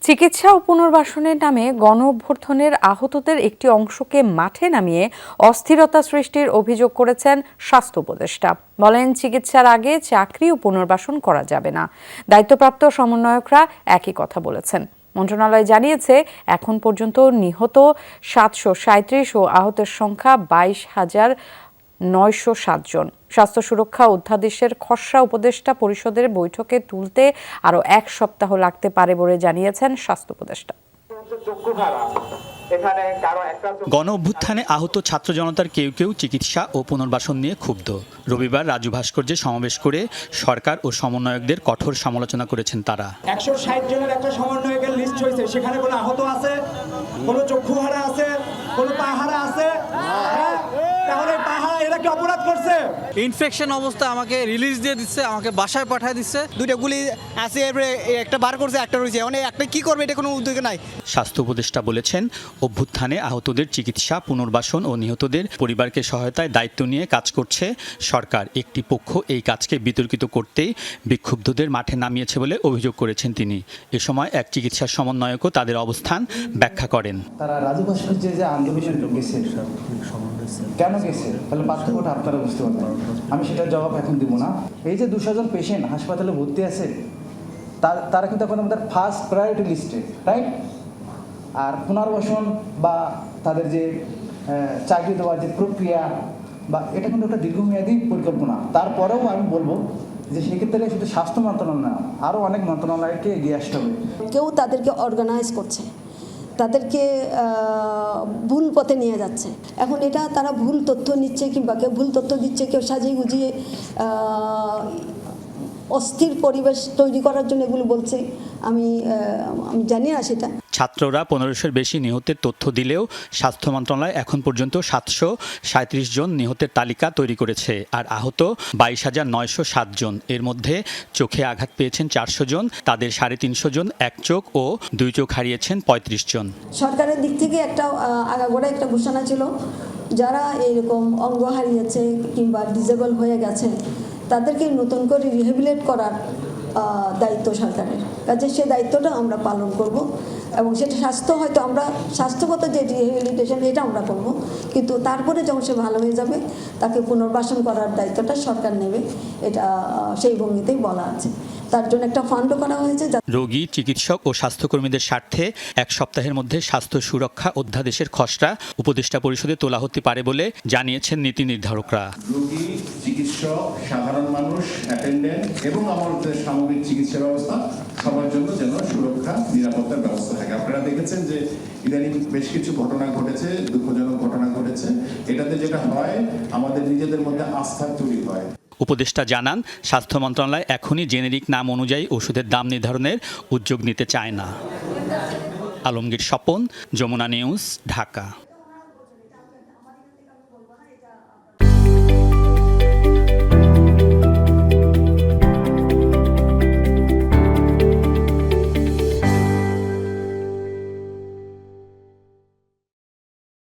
চিকিৎসা ও পুনর্বাসনের নামে গণ-অভ্যুত্থানের আহতদের একটি অংশকে মাঠে নামিয়ে অস্থিরতা সৃষ্টির অভিযোগ করেছেন স্বাস্থ্য উপদেষ্টা। বলেন, চিকিৎসার আগে চাকরি ও পুনর্বাসন করা যাবে না। দায়িত্বপ্রাপ্ত সমন্বয়করা একই কথা বলেছেন। মন্ত্রণালয় জানিয়েছে, এখন পর্যন্ত নিহত 737 ও আহতের সংখ্যা 22,907 জন। স্বাস্থ্য সুরক্ষা অধ্যাদেশের খসড়া উপদেষ্টা পরিষদের বৈঠকে তুলতে আরও 1 সপ্তাহ লাগতে পারে বলে জানিয়েছেন স্বাস্থ্য উপদেষ্টা। গণ অভ্যুত্থানে আহত ছাত্র জনতার কেউ কেউ চিকিৎসা ও পুনর্বাসন নিয়ে ক্ষুব্ধ। রবিবার রাজু ভাস্কর্যে সমাবেশ করে সরকার ও সমন্বয়কদের কঠোর সমালোচনা করেছেন তারা। 160 জনের একটা সমন্বয়কের লিস্ট হয়েছে, সেখানে কোনো আহত আছে, কোনো চক্ষুহারা আছে, কোনো পাহারা আছে? তাহলে পাহারা এরা কি অপরাধ করছে? ইনফেকশন অবস্থা আমাকে রিলিজ দিয়ে দিচ্ছে, আমাকে বাসায় পাঠিয়ে দিচ্ছে। দুইটা গুলি আছে, একটা বার করছে, একটা রয়েছে, মানে একটা কি করবে এটা কোনো উদ্যোগ নাই। স্বাস্থ্য উপদেষ্টা বলেছেন, অভ্যুত্থানে আহতদের চিকিৎসা, পুনর্বাসন ও নিহতদের পরিবারকে সহায়তায় দায়িত্ব নিয়ে কাজ করছে সরকার। একটি পক্ষ এই কাজকে বিতর্কিত করতেই বিক্ষুব্ধদের মাঠে নামিয়েছে বলে অভিযোগ করেছেন তিনি। এ সময় এক চিকিৎসা সমন্বয়কও তাদের অবস্থান ব্যাখ্যা করেন। তারা রাজু ভাস্কর্যে যে আন্দোলন গেছে, কেন গেছে, তাহলে পার্থক্যটা আপনারা বুঝতে পারবেন। আমি সেটার জবাব এখন দিব না। এই যে 200 জন পেশেন্ট হাসপাতালে ভর্তি আছে, তারা কিন্তু এখন আমাদের ফার্স্ট প্রায়োরিটি লিস্টে, রাইট? আর পুনর্বাসন বা তাদের যে চাকরি দেওয়ার যে প্রক্রিয়া বা এটা কিন্তু একটা দীর্ঘমেয়াদী পরিকল্পনা। তারপরেও আমি বলবো যে সেক্ষেত্রে শুধু স্বাস্থ্য মন্ত্রণালয় না, আরও অনেক মন্ত্রণালয়কে এগিয়ে আসতে হবে। কেউ তাদেরকে অর্গানাইজ করছে, তাদেরকে ভুল পথে নিয়ে যাচ্ছে। এখন এটা তারা ভুল তথ্য নিচ্ছে, কিংবা কেউ ভুল তথ্য দিচ্ছে, কেউ সাজিয়ে গুজিয়ে অস্থির পরিবেশ তৈরি করার জন্য এগুলো বলছে। আমি জানি না সেটা। ছাত্ররা 1500-এর বেশি নিহতের তথ্য দিলেও স্বাস্থ্য মন্ত্রণালয় এখন পর্যন্ত 737 জন নিহতের তালিকা তৈরি করেছে। আর আহত 22,907 জন। এর মধ্যে চোখে আঘাত পেয়েছেন 400 জন, তাদের 350 জন এক চোখ ও 2 চোখ হারিয়েছেন 35 জন। সরকারের দিক থেকে একটা আগাগোড়া একটা ঘোষণা ছিল, যারা এরকম অঙ্গ হারিয়েছে কিংবা ডিসেবল হয়ে গেছে তাদেরকে নতুন করে রিহেবিলিটেট করার দায়িত্ব সরকারের কাছে। সেই দায়িত্বটা আমরা পালন করব এবং সেটা হয়তো আমরা স্বাস্থ্যগত যে রিহেবিলিটেশন এটা আমরা করব, কিন্তু তারপরে যখন সে ভালো হয়ে যাবে তাকে পুনর্বাসন করার দায়িত্বটা সরকার নেবে। এটা সেই ভঙ্গিতেই বলা আছে। তার জন্য একটা ফান্ডও করা হয়েছে। রোগী, চিকিৎসক ও স্বাস্থ্যকর্মীদের স্বার্থে 1 সপ্তাহের মধ্যে স্বাস্থ্য সুরক্ষা অধ্যাদেশের খসড়া উপদেষ্টা পরিষদে তোলা হতে পারে বলে জানিয়েছেন নীতি নির্ধারকরা। রোগী, চিকিৎসক, সাধারণ মানুষ, অ্যাটেন্ডেন্ট এবং আমাদের সামগ্রিক চিকিৎসা ব্যবস্থা সবার জন্য যেন সুরক্ষা নিরাপত্তার ব্যবস্থা থাকে। আপনারা দেখেছেন যে ইদানিং বেশ কিছু ঘটনা ঘটেছে, দুঃখজনক ঘটনা ঘটেছে। এটাতে যেটা হয়, আমাদের নিজেদের মধ্যে আস্থা তৈরি হয়। উপদেষ্টা জানান, স্বাস্থ্য মন্ত্রণালয় এখনই জেনেরিক নাম অনুযায়ী ওষুধের দাম নির্ধারণের উদ্যোগ নিতে চায় না। আলমগীর স্বপন, যমুনা নিউজ, ঢাকা।